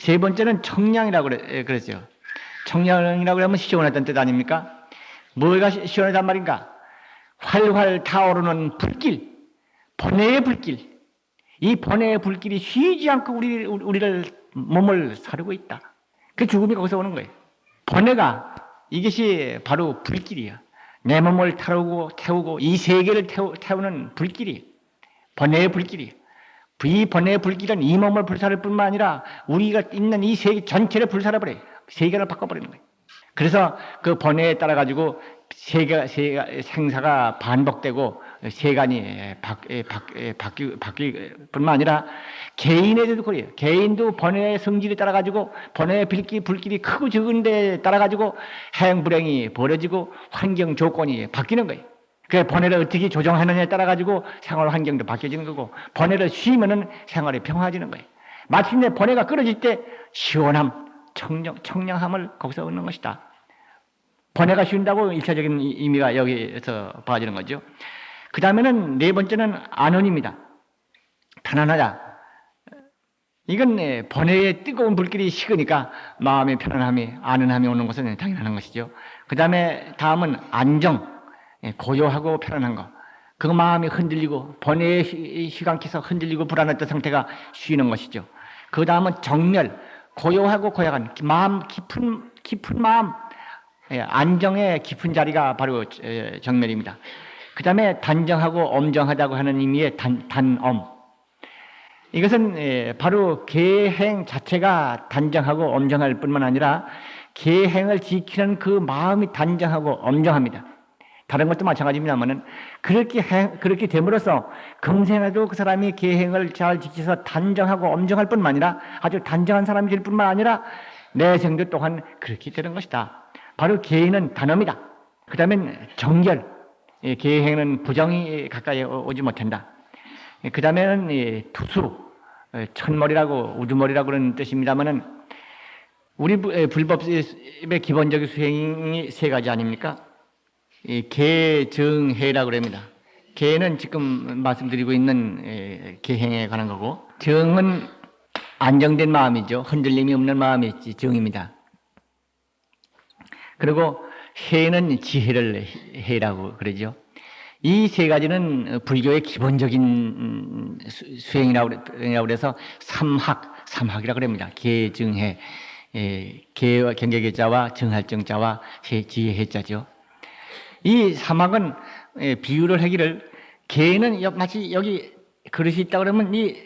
세 번째는 청량이라고 그랬죠. 청량이라고 하면 시원하다는 뜻 아닙니까? 뭐가 시원하단 말인가? 활활 타오르는 불길, 번뇌의 불길. 이 번뇌의 불길이 쉬지 않고 우리를 몸을 사르고 있다. 그 죽음이 거기서 오는 거예요. 번뇌가 이것이 바로 불길이야. 내 몸을 태우고 이 세계를 태우는 불길이 번뇌의 불길이야. 이 번뇌의 불길은 이 몸을 불사를 뿐만 아니라 우리가 있는 이 세계 전체를 불살아버려요. 세계를 바꿔버리는 거예요. 그래서 그 번뇌에 따라 가지고 생사가 반복되고 세간이 바뀔 뿐만 아니라 개인에도 그래요. 개인도 번뇌의 성질에 따라 가지고 번뇌의 불길이 크고 적은 데에 따라 가지고 행불행이 벌어지고 환경 조건이 바뀌는 거예요. 그 번뇌를 어떻게 조정하느냐에 따라 가지고 생활 환경도 바뀌어지는 거고, 번뇌를 쉬면은 생활이 평화해지는 거예요. 마침내 번뇌가 끊어질 때 시원함, 청량함을 거기서 얻는 것이다. 번뇌가 쉰다고 일차적인 의미가 여기에서 봐지는 거죠. 그 다음에는 네 번째는 안원입니다. 편안하다. 이건 번뇌의 뜨거운 불길이 식으니까 마음의 편안함이, 안원함이 오는 것은 당연한 것이죠. 그 다음은 안정. 고요하고 편안한 거. 그 마음이 흔들리고 번뇌의 시간께서 흔들리고 불안했던 상태가 쉬는 것이죠. 그 다음은 정멸. 고요하고 고요한 마음, 깊은 마음, 안정의 깊은 자리가 바로 정멸입니다. 그 다음에 단정하고 엄정하다고 하는 의미의 단엄. 이것은 바로 계행 자체가 단정하고 엄정할 뿐만 아니라 계행을 지키는 그 마음이 단정하고 엄정합니다. 다른 것도 마찬가지입니다만은 그렇게 됨으로써 금생에도 그 사람이 계행을 잘 지켜서 단정하고 엄정할 뿐만 아니라 아주 단정한 사람이 될 뿐만 아니라 내생도 또한 그렇게 되는 것이다. 바로 계행은 단엄이다. 그 다음엔 정결. 계행은 부정이 가까이 오지 못한다. 그 다음에는 투수. 천머리라고 우두머리라고 그러는 뜻입니다만은 우리 불법의 기본적인 수행이 세 가지 아닙니까? 계정해라고 합니다. 계는 지금 말씀드리고 있는 계행에 관한 거고, 정은 안정된 마음이죠. 흔들림이 없는 마음이 정입니다. 그리고 해는 지혜를 해라고 그러죠. 이 세 가지는 불교의 기본적인 수행이라고 해서 삼학이라고 합니다. 계정해, 계와 경계계자와 정할정자와 지혜해자죠. 이 삼학은 비유를 하기를, 개는 마치 여기 그릇이 있다 그러면 이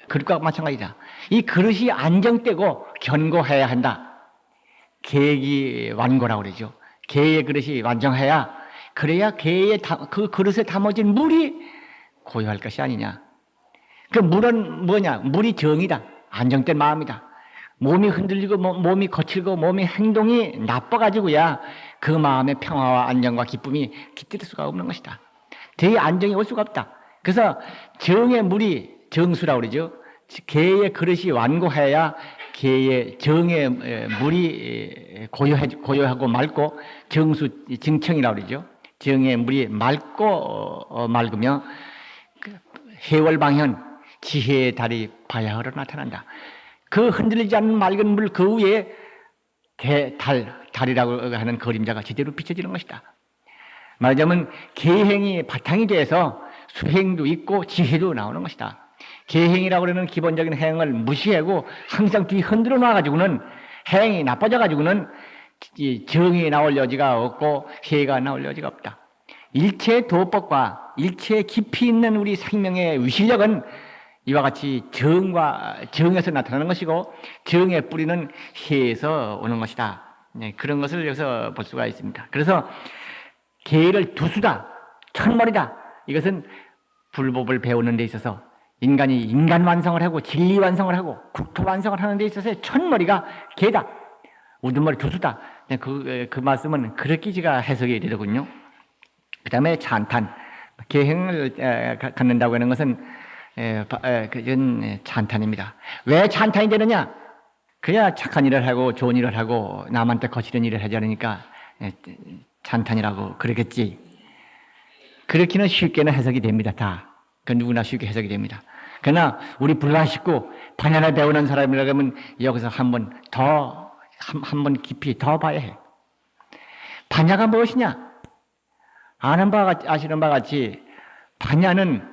그릇과 마찬가지다. 이 그릇이 안정되고 견고해야 한다. 계획이 완고라고 그러죠. 개의 그릇이 완전해야, 그래야 그 그릇에 담아진 물이 고요할 것이 아니냐. 그 물은 뭐냐? 물이 정이다. 안정된 마음이다. 몸이 흔들리고 몸이 거칠고 몸의 행동이 나빠가지고야 그 마음의 평화와 안정과 기쁨이 깃들 수가 없는 것이다. 대의 안정이 올 수가 없다. 그래서 정의 물이 정수라고 그러죠. 개의 그릇이 완고해야 정의 물이 고요하고 맑고, 정청이라고 그러죠. 정의 물이 맑으며 해월방현, 지혜의 달이 바야흐로 나타난다. 그 흔들리지 않는 맑은 물 그 위에 달이라고 하는 그림자가 제대로 비춰지는 것이다. 말하자면 계행이 바탕이 돼서 수행도 있고 지혜도 나오는 것이다. 계행이라고 하는 기본적인 행을 무시하고 항상 뒤 흔들어 놔가지고는 행이 나빠져가지고는 정이 나올 여지가 없고 해가 나올 여지가 없다. 일체 도법과 일체 깊이 있는 우리 생명의 위실력은 이와 같이 정에서 나타나는 것이고, 정의 뿌리는 해에서 오는 것이다. 그런 것을 여기서 볼 수가 있습니다. 그래서 계를 두수다, 천머리다. 이것은 불법을 배우는 데 있어서 인간이 인간 완성을 하고 진리 완성을 하고 국토 완성을 하는 데 있어서의 천머리가 계다. 우두머리 두수다. 그 말씀은 그렇게 제가 해석이 되더군요. 그 다음에 찬탄. 계행을 갖는다고 하는 것은 그건 찬탄입니다. 왜 찬탄이 되느냐? 그냥 착한 일을 하고 좋은 일을 하고 남한테 거칠은 일을 하지 않으니까 찬탄이라고 그러겠지. 그렇게는 쉽게는 해석이 됩니다. 다. 그 누구나 쉽게 해석이 됩니다. 그러나 우리 불가 식구 반야를 배우는 사람이라고 하면 여기서 한번 깊이 더 봐야 해. 반야가 무엇이냐? 아시는 바와 같이 반야는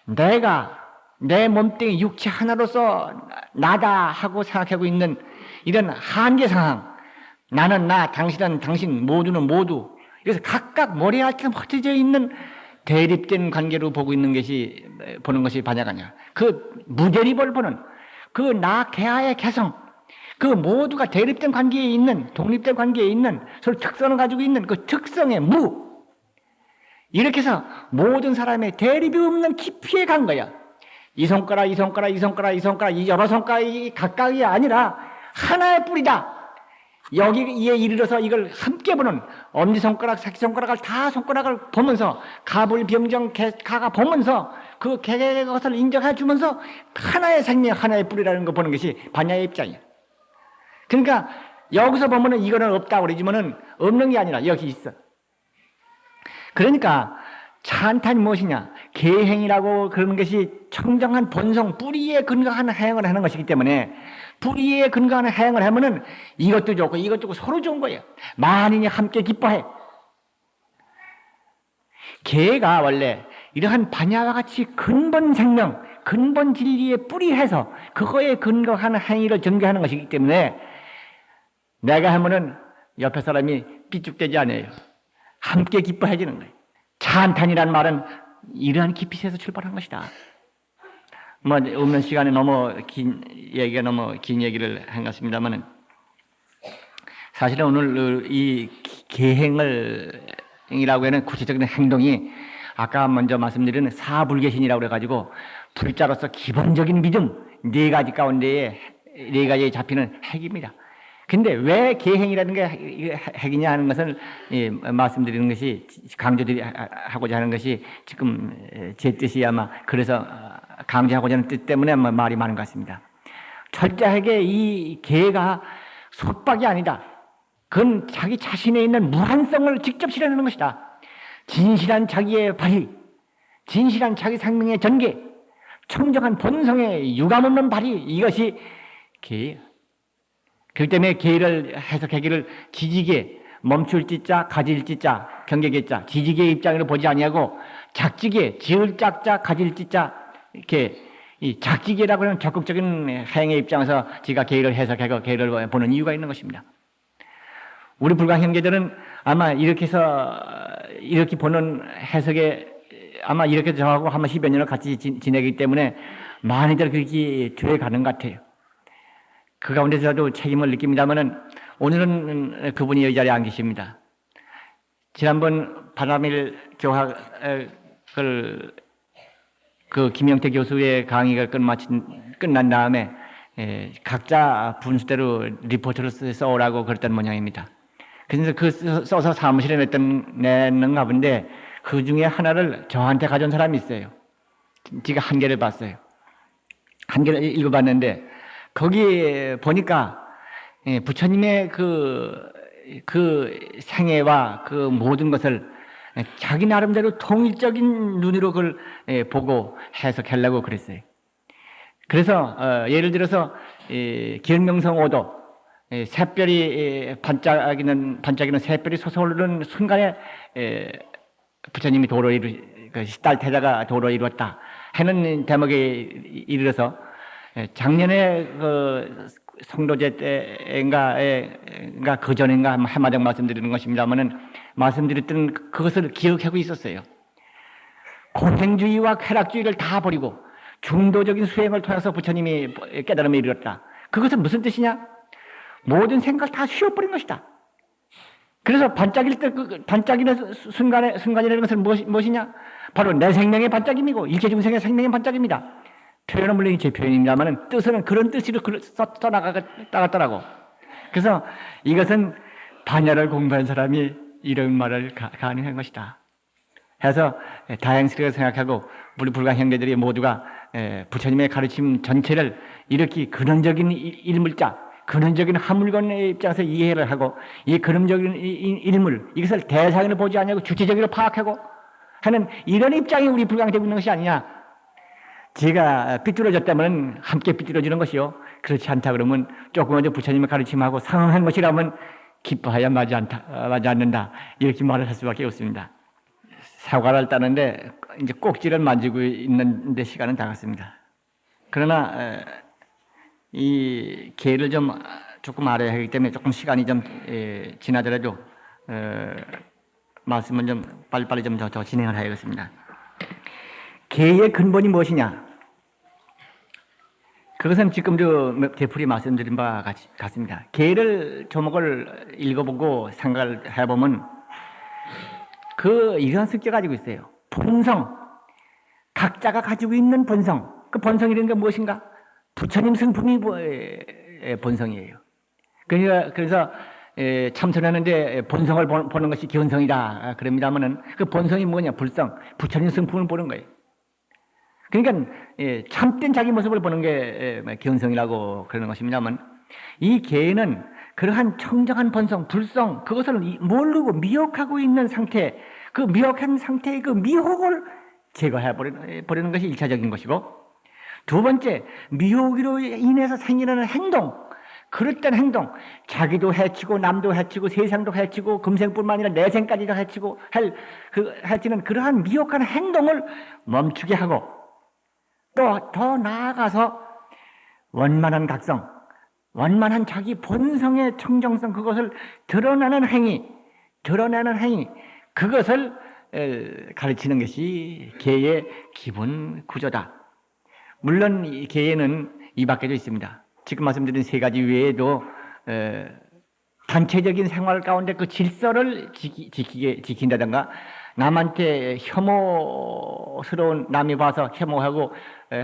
내가 내 몸뚱이 육체 하나로서 나다 하고 생각하고 있는 이런 한계 상황, 나는 나, 당신은 당신, 모두는 모두, 그래서 각각 모래알처럼 흩어져 있는 대립된 관계로 보는 것이 반야가 아니야. 그 무대립을 보는 그 나 개하의 개성, 그 모두가 대립된 관계에 있는, 독립된 관계에 있는, 서로 특성을 가지고 있는 그 특성의 무, 이렇게 해서 모든 사람의 대립이 없는 깊이에 간 거야. 이 손가락, 이 손가락, 이 손가락, 이 손가락, 이 여러 손가락이 각각이 아니라 하나의 뿌리다. 여기에 이르러서 이걸 함께 보는 엄지손가락, 새끼손가락을 다 손가락을 보면서 가불, 병정, 가가 보면서 그 개의 것을 인정해 주면서 하나의 생명, 하나의 뿌리라는 거 보는 것이 반야의 입장이야. 그러니까 여기서 보면은 이거는 없다고 그러지만은 없는 게 아니라 여기 있어. 그러니까 찬탄이 무엇이냐? 계행이라고 그러는 것이 청정한 본성, 뿌리에 근거한 행을 하는 것이기 때문에 뿌리에 근거하는 행을 하면은 이것도 좋고 이것도 좋고 서로 좋은 거예요. 만인이 함께 기뻐해. 계가 원래 이러한 반야와 같이 근본 생명, 근본 진리에 뿌리해서 그거에 근거하는 행위를 전개하는 것이기 때문에 내가 하면은 옆에 사람이 삐죽대지 않아요. 함께 기뻐해지는 거예요. 찬탄이란 말은 이러한 깊이에서 출발한 것이다. 뭐 없는 시간에 너무 긴 얘기를 한 것 같습니다만은 사실은 오늘 이 계행이라고 하는 구체적인 행동이 아까 먼저 말씀드린 사불계신이라고 그래가지고 불자로서 기본적인 믿음 네 가지 가운데에 네 가지에 잡히는 핵입니다. 근데 왜 계행이라는 게 핵이냐 하는 것을 말씀드리는 것이 강조하고자 하는 것이 지금 제 뜻이 아마 그래서 강조하고자 하는 뜻 때문에 아마 말이 많은 것 같습니다. 철저하게 이 계가 속박이 아니다. 그건 자기 자신에 있는 무한성을 직접 실현하는 것이다. 진실한 자기의 발휘, 진실한 자기 생명의 전개, 청정한 본성의 유감없는 발휘, 이것이 계예요. 그렇기 때문에 계를 해석하기를 지지계, 멈출 지자, 가질 지자, 경계계 자, 지지계의 입장으로 보지 아니하고 작지계, 지을 짝자, 가질 지자, 이렇게 이 작지계라고 하는 적극적인 행의 입장에서 제가 계를 해석하고 계를 보는 이유가 있는 것입니다. 우리 불광 형제들은 아마 이렇게 해서 이렇게 보는 해석에 아마 이렇게 저하고 한 10여 년을 같이 지내기 때문에 많이들 그렇게 되어 가는 것 같아요. 그 가운데서도 책임을 느낍니다만은 오늘은 그분이 이 자리에 안 계십니다. 지난번 바람일 교학을 그 김영태 교수의 강의가 끝난 다음에 각자 분수대로 리포트를 써오라고 그랬던 모양입니다. 그래서 그 써서 사무실에 냈는가 본데 그 중에 하나를 저한테 가져온 사람이 있어요. 제가 한 개를 봤어요. 한 개를 읽어봤는데 거기 보니까 부처님의 그 생애와 그 모든 것을 자기 나름대로 통일적인 눈으로 그걸 보고 해석하려고 그랬어요. 그래서 예를 들어서 기억명성 5도 샛별이 반짝이는 샛별이 솟아오르는 순간에 부처님이 도로 딸 태자가 도로 이루었다 하는 대목에 이르러서 작년에 그 성도제 때인가 그 전인가 한마디 말씀드리는 것입니다만은 말씀드렸던 그것을 기억하고 있었어요. 공생주의와 쾌락주의를 다 버리고 중도적인 수행을 통해서 부처님이 깨달음에 이르렀다. 그것은 무슨 뜻이냐? 모든 생각을 다 쉬어버린 것이다. 그래서 반짝이는 순간이라는 것은 무엇이냐? 바로 내 생명의 반짝임이고 일체 중생의 생명의 반짝임이다. 표현은 물론 제 표현입니다만 뜻은 그런 뜻으로 써나갔더라고. 그래서 이것은 반야를 공부한 사람이 이런 말을 가능한 것이다. 해서 다행스럽게 생각하고 우리 불광 형제들이 모두가 부처님의 가르침 전체를 이렇게 근원적인 일물자, 근원적인 화물건의 입장에서 이해를 하고 이 근원적인 일물, 이것을 대상으로 보지 않냐고 주체적으로 파악하고 하는 이런 입장이 우리 불광되고 있는 것이 아니냐. 제가 삐뚤어졌다면 함께 삐뚤어지는 것이요. 그렇지 않다 그러면 조금 먼저 부처님의 가르침하고 상응한 것이라면 기뻐하여 맞지 않는다. 이렇게 말을 할 수밖에 없습니다. 사과를 따는데 이제 꼭지를 만지고 있는데 시간은 다 갔습니다. 그러나 이 개를 좀 조금 알아야 하기 때문에 조금 시간이 좀 지나더라도 말씀은 좀 빨리빨리 좀 더 진행을 해야겠습니다. 개의 근본이 무엇이냐? 그것은 지금 되풀이 말씀드린 바와 같습니다. 개를 조목을 읽어보고 생각을 해보면 이런 성격 가지고 있어요. 본성, 각자가 가지고 있는 본성. 그 본성이라는 게 무엇인가? 부처님 성품이 본성이에요. 그래서 참선하는데 본성을 보는 것이 견성이다 그럽니다만은 그 본성이 뭐냐? 불성, 부처님 성품을 보는 거예요. 그러니까 참된 자기 모습을 보는 게 견성이라고 그러는 것입니다만, 이 개는 그러한 청정한 본성, 불성, 그것을 모르고 미혹하고 있는 상태, 그 미혹한 상태의 그 미혹을 제거해 버리는 것이 일차적인 것이고, 두 번째, 미혹으로 인해서 생기는 행동, 그릇된 행동, 자기도 해치고 남도 해치고 세상도 해치고 금생뿐만 아니라 내생까지도 해치고 해치는 그러한 미혹한 행동을 멈추게 하고, 또 더 나아가서 원만한 각성, 원만한 자기 본성의 청정성, 그것을 드러내는 행위, 그것을 가르치는 것이 개의 기본 구조다. 물론 이 개에는 이 밖에도 있습니다. 지금 말씀드린 세 가지 외에도 단체적인 생활 가운데 그 질서를 지킨다든가, 남한테 혐오스러운, 남이 봐서 혐오하고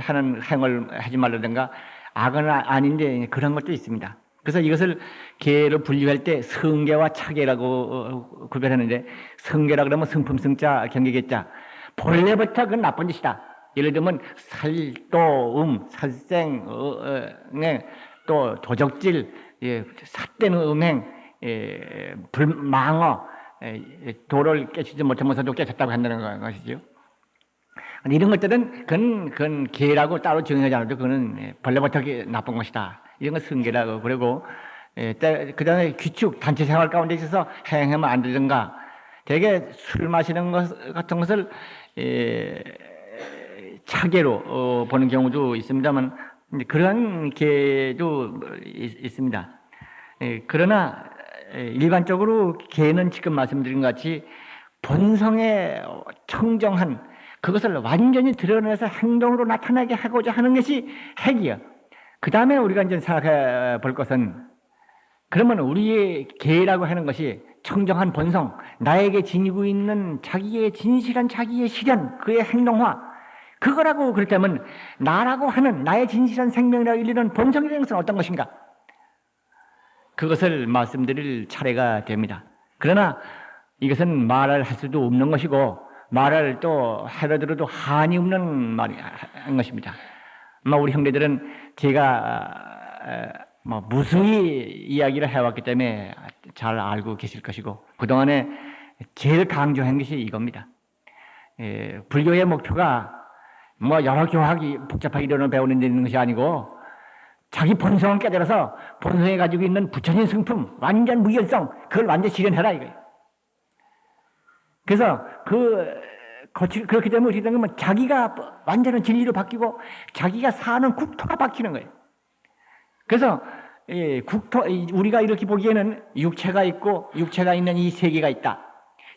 하는 행을 하지 말라든가, 악은 아닌데 그런 것도 있습니다. 그래서 이것을 개를 분류할 때 성개와 차개라고 구별하는데, 성개라 그러면 성품, 성자, 경계개자, 본래부터 그건 나쁜 짓이다. 예를 들면 살도, 살생, 또 도적질, 삿된 음행, 불망어, 도를 깨치지 못하면서도 깨쳤다고 한다는 것이죠. 이런 것들은 그건 개라고 따로 정의하지 않아도 그거는 본래부터 나쁜 것이다. 이런 건 성계라고. 그리고 그 다음에 규칙, 단체 생활 가운데 있어서 행하면 안 되든가, 대개 술 마시는 것 같은 것을 차계로 보는 경우도 있습니다만, 그런 개도 있습니다. 그러나 일반적으로 개는 지금 말씀드린 것 같이 본성에 청정한 그것을 완전히 드러내서 행동으로 나타나게 하고자 하는 것이 핵이야. 그 다음에 우리가 이제 생각해 볼 것은, 그러면 우리의 개라고 하는 것이 청정한 본성, 나에게 지니고 있는 자기의 진실한 자기의 실현, 그의 행동화, 그거라고 그렇다면 나라고 하는 나의 진실한 생명이라고 일리는 본성이라는 것은 어떤 것인가? 그것을 말씀드릴 차례가 됩니다. 그러나 이것은 말을 할 수도 없는 것이고, 말을 또 하려들어도 한이 없는 말이 한 것입니다. 우리 형제들은 제가 무수히 이야기를 해왔기 때문에 잘 알고 계실 것이고, 그동안에 제일 강조한 것이 이겁니다. 불교의 목표가 여러 교학이 복잡하게 이론을 배우는 데 있는 것이 아니고, 자기 본성을 깨달아서 본성에 가지고 있는 부처님 성품, 완전 무결성, 그걸 완전 실현해라 이거예요. 그래서 그렇게 되면 어떻게 되면 자기가 완전한 진리로 바뀌고 자기가 사는 국토가 바뀌는 거예요. 그래서 우리가 이렇게 보기에는 육체가 있고, 육체가 있는 이 세계가 있다.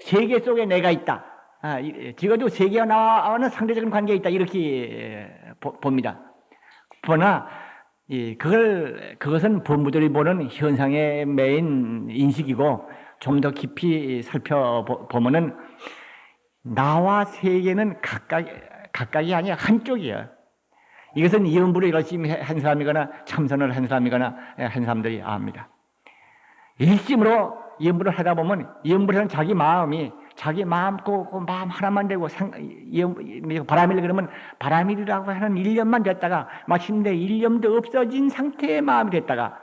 세계 속에 내가 있다. 적어도 세계와 나와는 상대적인 관계가 있다. 이렇게 봅니다. 그러나 그것은 본부들이 보는 현상의 메인 인식이고, 좀 더 깊이 살펴보면은 나와 세계는 각각이 아니야, 한쪽이야. 이것은 이연부를 열심히 한 사람이거나 참선을 한 사람이거나 한 사람들이 압니다. 일심으로 이연부를 하다 보면 이연부를 하는 자기 마음이 자기 마음 그 마음 하나만 되고, 바람일 그러면 바람일이라고 하는 일념만 됐다가 마침내 일념도 없어진 상태의 마음이 됐다가,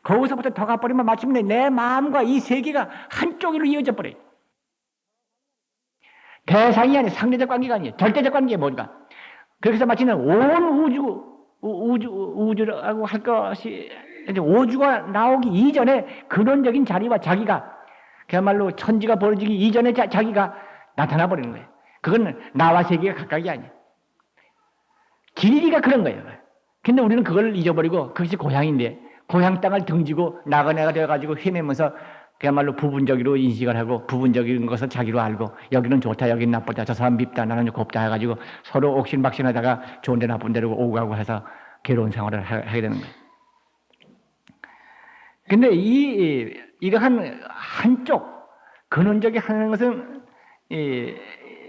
거기서부터 더 가버리면 마침내 내 마음과 이 세계가 한쪽으로 이어져 버려요. 대상이 아니에요. 상대적 관계가 아니에요. 절대적 관계가 뭔가? 그렇게 해서 마치는 온 우주라고 할 것이, 우주가 나오기 이전에 근원적인 자리와 자기가, 그야말로 천지가 벌어지기 이전에 자기가 나타나 버리는 거예요. 그건 나와 세계가 각각이 아니에요. 진리가 그런 거예요. 근데 우리는 그걸 잊어버리고 그것이 고향인데, 고향 땅을 등지고 나그네가 되어가지고 헤매면서 그야말로 부분적으로 인식을 하고 부분적인 것을 자기로 알고, 여기는 좋다, 여기는 나쁘다, 저 사람 밉다, 나는 곱다 해가지고 서로 옥신박신하다가 좋은 데 나쁜 데로 오고 가고 해서 괴로운 생활을 하게 되는 거예요. 근데 이러한 한쪽 근원적이 하는 것은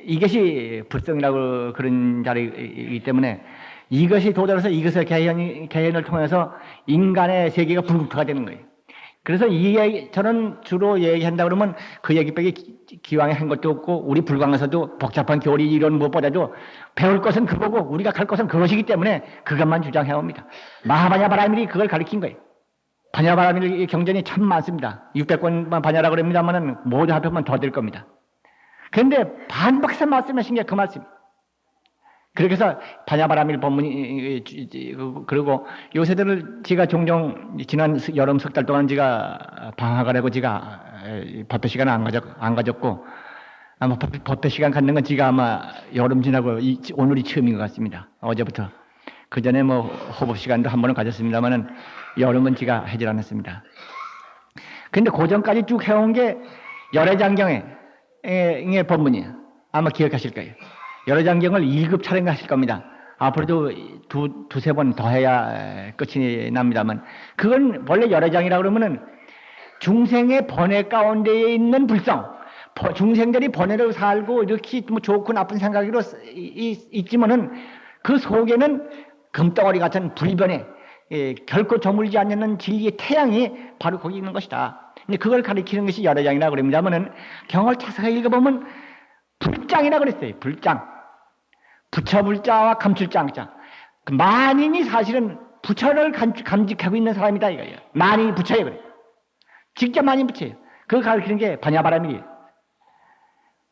이것이 불성이라고 그런 자리이기 때문에, 이것이 도달해서 이것의 개연을 통해서 인간의 세계가 불국토가 되는 거예요. 그래서 저는 주로 얘기한다 그러면 그 얘기밖에 기왕에 한 것도 없고, 우리 불광에서도 복잡한 교리 이론 무엇보다도 배울 것은 그거고 우리가 갈 것은 그것이기 때문에 그것만 주장해옵니다. 마하바냐바라밀이 그걸 가르친 거예요. 바냐바라밀 경전이 참 많습니다. 600권만 바냐라고 그럽니다만은 모두 합하면 더 될 겁니다. 그런데 반박해서 말씀하신 게 그 말씀. 그렇게 해서 바냐바라밀 본문이, 그리고 요새들을 제가 종종 지난 여름 석 달 동안 제가 방학을 하고 제가 법회 시간을 안 가졌고, 아마 법회 시간 갖는 건 제가 아마 여름 지나고 오늘이 처음인 것 같습니다. 어제부터. 그 전에 뭐 호흡 시간도 한 번은 가졌습니다만은 여름은 제가 하질 않았습니다. 근데 그 전까지 쭉 해온 게 열애장경의 법문이에요. 아마 기억하실 거예요. 열애장경을 1급 촬영 하실 겁니다. 앞으로도 두세 번 더 해야 끝이 납니다만, 그건 원래 열애장이라고 그러면은 중생의 번뇌 가운데에 있는 불성, 중생들이 번뇌로 살고 이렇게 뭐 좋고 나쁜 생각으로 있지만은 그 속에는 금덩어리 같은 불변에 결코 저물지 않는 진리의 태양이 바로 거기 있는 것이다. 근데 그걸 가리키는 것이 열애장이라고 그럽니다만은, 경을 자세히 읽어보면 불장이라고 그랬어요. 불장. 부처불자와 감출장자. 그 만인이 사실은 부처를 감직하고 있는 사람이다 이거예요. 만인이 부처예요. 그래. 직접 만인 부처예요. 그걸 가르치는 게 바냐바라밀이에요.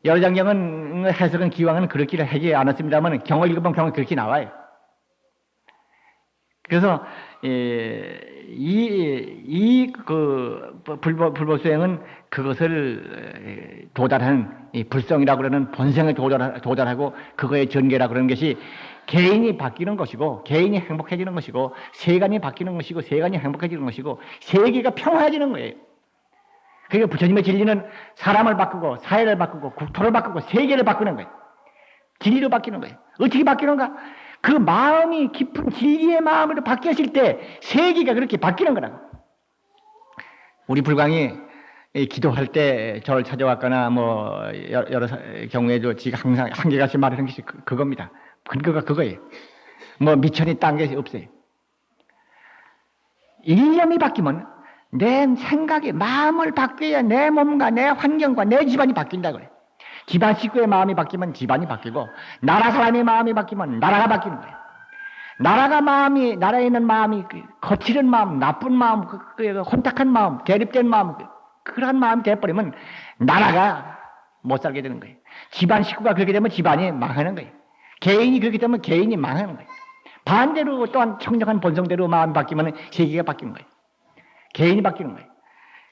열애장경은 해석은 기왕은 그렇게 하지 않았습니다만, 경을 읽어보면 경은 그렇게 나와요. 그래서 불법수행은 그것을 도달하는 불성이라고 그러는 본성에 도달하고 그거의 전개라고 그러는 것이 개인이 바뀌는 것이고, 개인이 행복해지는 것이고, 세간이 바뀌는 것이고, 세간이 행복해지는 것이고, 세계가 평화해지는 거예요. 그러니까 부처님의 진리는 사람을 바꾸고 사회를 바꾸고 국토를 바꾸고 세계를 바꾸는 거예요. 진리로 바뀌는 거예요. 어떻게 바뀌는가? 그 마음이 깊은 진리의 마음으로 바뀌었을 때 세계가 그렇게 바뀌는 거라고. 우리 불광이 기도할 때 저를 찾아왔거나 뭐 여러 경우에도 지가 항상 한결같이 말하는 것이 그겁니다. 근거가 그거예요. 뭐 미천이 딴 게 없어요. 일념이 바뀌면 내 생각이, 마음을 바뀌어야 내 몸과 내 환경과 내 집안이 바뀐다고 그래요. 집안 식구의 마음이 바뀌면 집안이 바뀌고, 나라 사람의 마음이 바뀌면 나라가 바뀌는 거예요. 나라에 있는 마음이 거칠은 마음, 나쁜 마음, 혼탁한 마음, 대립된 마음, 그러한 마음이 돼버리면 나라가 못 살게 되는 거예요. 집안 식구가 그렇게 되면 집안이 망하는 거예요. 개인이 그렇게 되면 개인이 망하는 거예요. 반대로 또한 청정한 본성대로 마음이 바뀌면 세계가 바뀌는 거예요. 개인이 바뀌는 거예요.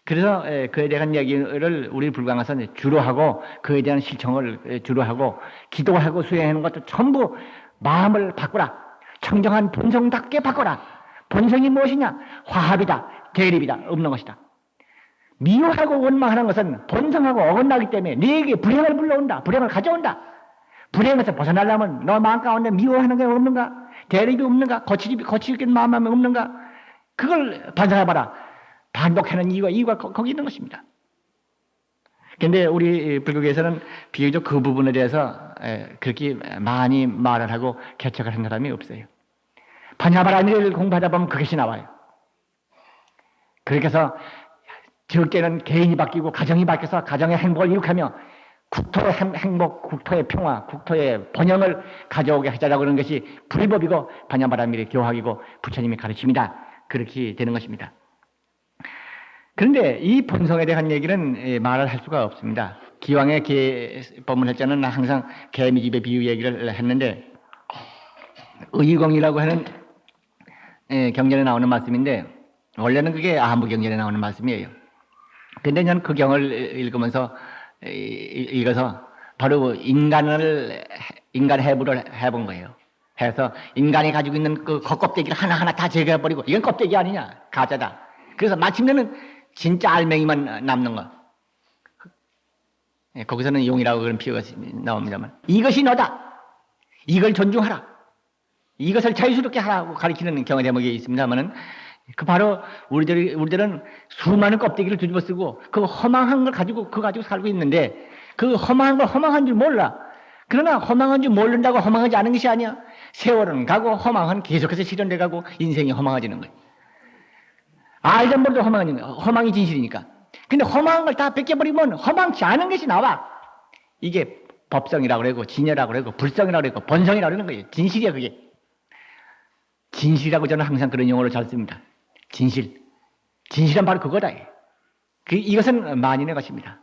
그래서 그에 대한 얘기를 우리 불광에서 주로 하고, 그에 대한 실천을 주로 하고, 기도하고 수행하는 것도 전부 마음을 바꾸라. 청정한 본성답게 바꾸라. 본성이 무엇이냐? 화합이다, 대립이다, 없는 것이다. 미워하고 원망하는 것은 본성하고 어긋나기 때문에 네게 불행을 불러온다, 불행을 가져온다. 불행에서 벗어나려면 너 마음 가운데 미워하는 게 없는가? 대립이 없는가? 거칠게 마음이 없는가? 그걸 반성해봐라. 반복하는 이유가 거기 있는 것입니다. 그런데 우리 불교계에서는 비교적 그 부분에 대해서 그렇게 많이 말을 하고 개척을 한 사람이 없어요. 바냐바라밀을 공부하다 보면 그것이 나와요. 그렇게 해서 적게는 개인이 바뀌고 가정이 바뀌어서 가정의 행복을 이룩하며 국토의 행복, 국토의 평화, 국토의 번영을 가져오게 하자라고 하는 것이 불법이고 바냐바라밀의 교학이고 부처님의 가르침이다. 그렇게 되는 것입니다. 그런데 이 본성에 대한 얘기는 말을 할 수가 없습니다. 기왕에 법문할 때는 항상 개미집의 비유 얘기를 했는데, 의공이라고 하는 경전에 나오는 말씀인데 원래는 그게 아무경전에 나오는 말씀이에요. 근데 저는 그 경을 읽으면서 읽어서 바로 인간의 해부를 해본 거예요. 해서 인간이 가지고 있는 그 겉껍데기를 하나하나 다 제거해버리고 이건 껍데기 아니냐 가짜다. 그래서 마침내는 진짜 알맹이만 남는 거. 거기서는 용이라고 그런 표현이 나옵니다만 이것이 너다. 이걸 존중하라. 이것을 자유스럽게 하라고 가르치는 경의 대목이 있습니다만은 그 바로 우리들은 수많은 껍데기를 뒤집어 쓰고 그 허망한 걸 가지고 그거 가지고 살고 있는데 그 허망한 걸 허망한 줄 몰라. 그러나 허망한 줄 모른다고 허망하지 않은 것이 아니야. 세월은 가고 허망은 계속해서 실현돼 가고 인생이 허망해지는 거예요. 알던 모르도 허망해지는 거예요. 허망이 진실이니까. 근데 허망한 걸 다 벗겨버리면 허망치 않은 것이 나와. 이게 법성이라고 그러고 진여라고 그러고 불성이라고 그러고 본성이라고 그러는 거예요. 진실이야 그게. 진실이라고 저는 항상 그런 용어를 잘 씁니다. 진실. 진실은 바로 그거다. 이것은 만인의 것입니다.